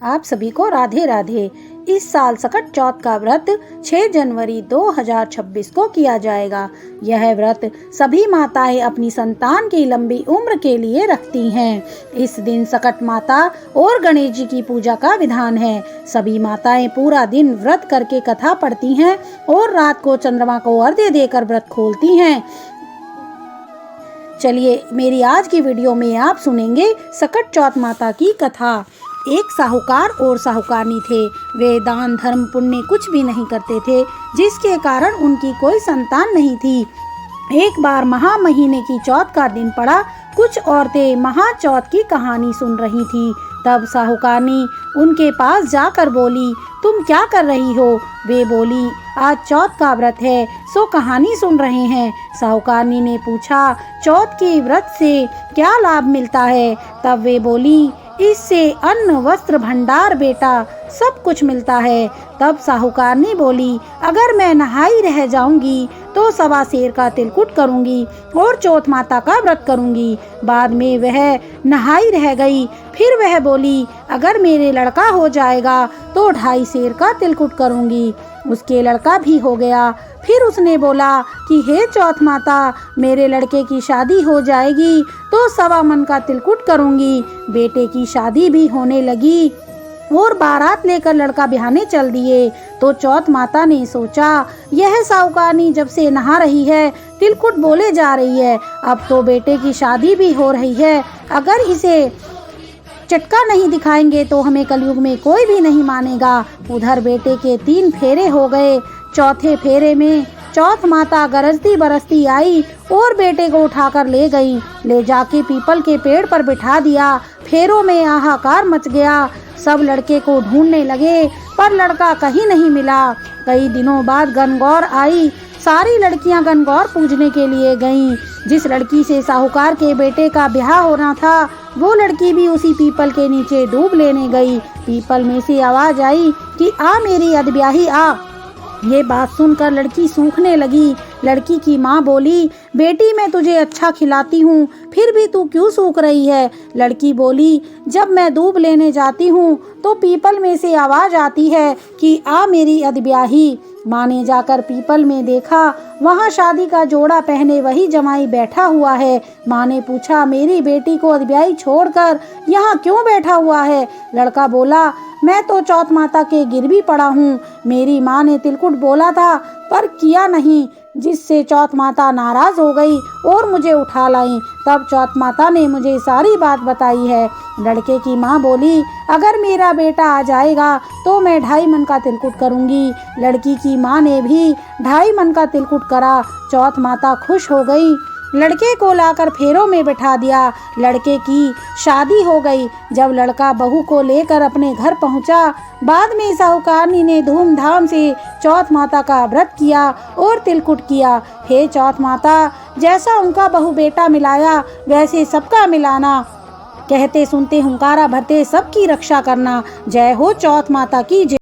आप सभी को राधे राधे। इस साल सकट चौथ का व्रत 6 जनवरी 2026 को किया जाएगा। यह व्रत सभी माताएं अपनी संतान की लंबी उम्र के लिए रखती हैं। इस दिन सकट माता और गणेश जी की पूजा का विधान है। सभी माताएं पूरा दिन व्रत करके कथा पढ़ती हैं और रात को चंद्रमा को अर्घ्य देकर व्रत खोलती हैं। चलिए मेरी आज की वीडियो में आप सुनेंगे सकट चौथ माता की कथा। एक साहूकार और साहूकारनी थे। वे दान धर्म पुण्य कुछ भी नहीं करते थे, जिसके कारण उनकी कोई संतान नहीं थी। एक बार महा महीने की चौथ का दिन पड़ा। कुछ औरतें महा चौथ की कहानी सुन रही थी। तब साहूकारनी उनके पास जाकर बोली, तुम क्या कर रही हो? वे बोली, आज चौथ का व्रत है, सो कहानी सुन रहे हैं। साहूकारनी ने पूछा, चौथ के व्रत से क्या लाभ मिलता है? तब वे बोली, इससे अन्न वस्त्र भंडार बेटा सब कुछ मिलता है। तब साहूकारनी बोली, अगर मैं नहाई रह जाऊंगी तो 1.25 सेर का तिलकुट करूंगी और चौथ माता का व्रत करूंगी। बाद में वह नहाई रह गई। फिर वह बोली, अगर मेरे लड़का हो जाएगा तो 2.5 सेर का तिलकुट करूंगी। उसके लड़का भी हो गया। फिर उसने बोला कि हे चौथ माता, मेरे लड़के की शादी हो जाएगी तो 1.25 मन का तिलकुट करूंगी। बेटे की शादी भी होने लगी और बारात लेकर लड़का ब्याहने चल दिए। तो चौथ माता ने सोचा, यह साहूकारनी जब से नहा रही है तिलकुट बोले जा रही है, अब तो बेटे की शादी भी हो रही है। अगर इसे चटका नहीं दिखाएंगे तो हमें कलयुग में कोई भी नहीं मानेगा। उधर बेटे के 3 फेरे हो गए। चौथे फेरे में चौथ माता गरजती बरसती आई और बेटे को उठाकर ले गई। ले जाके पीपल के पेड़ पर बिठा दिया। फेरों में हाहाकार मच गया। सब लड़के को ढूंढने लगे पर लड़का कहीं नहीं मिला। कई दिनों बाद गणगौर आई। सारी लड़कियां गणगौर पूजने के लिए गईं। जिस लड़की से साहूकार के बेटे का ब्याह होना था वो लड़की भी उसी पीपल के नीचे डूब लेने गई। पीपल में से आवाज आई कि आ मेरी अधब्याही आ। ये बात सुनकर लड़की सूखने लगी। लड़की की माँ बोली, बेटी मैं तुझे अच्छा खिलाती हूँ, फिर भी तू क्यों सूख रही है? लड़की बोली, जब मैं दूब लेने जाती हूँ तो पीपल में से आवाज आती है कि आ मेरी अधब्याही। माँ ने जाकर पीपल में देखा, वहाँ शादी का जोड़ा पहने वही जमाई बैठा हुआ है। माँ ने पूछा, मेरी बेटी को अधब्याही छोड़कर यहाँ क्यों बैठा हुआ है? लड़का बोला, मैं तो चौथ माता के गिरवी पड़ा हूँ। मेरी माँ ने तिलकुट बोला था पर किया नहीं, जिससे चौथ माता नाराज हो गई और मुझे उठा लाई। तब चौथ माता ने मुझे सारी बात बताई है। लड़के की माँ बोली, अगर मेरा बेटा आ जाएगा तो मैं 2.5 मन का तिलकुट करूंगी। लड़की की माँ ने भी 2.5 मन का तिलकुट करा। चौथ माता खुश हो गई। लड़के को लाकर फेरों में बिठा दिया। लड़के की शादी हो गई। जब लड़का बहू को लेकर अपने घर पहुंचा, बाद में साहूकारनी ने धूमधाम से चौथ माता का व्रत किया और तिलकुट किया। हे चौथ माता, जैसा उनका बहू बेटा मिलाया वैसे सबका मिलाना। कहते सुनते हुंकारा भरते सबकी रक्षा करना। जय हो चौथ माता की जय।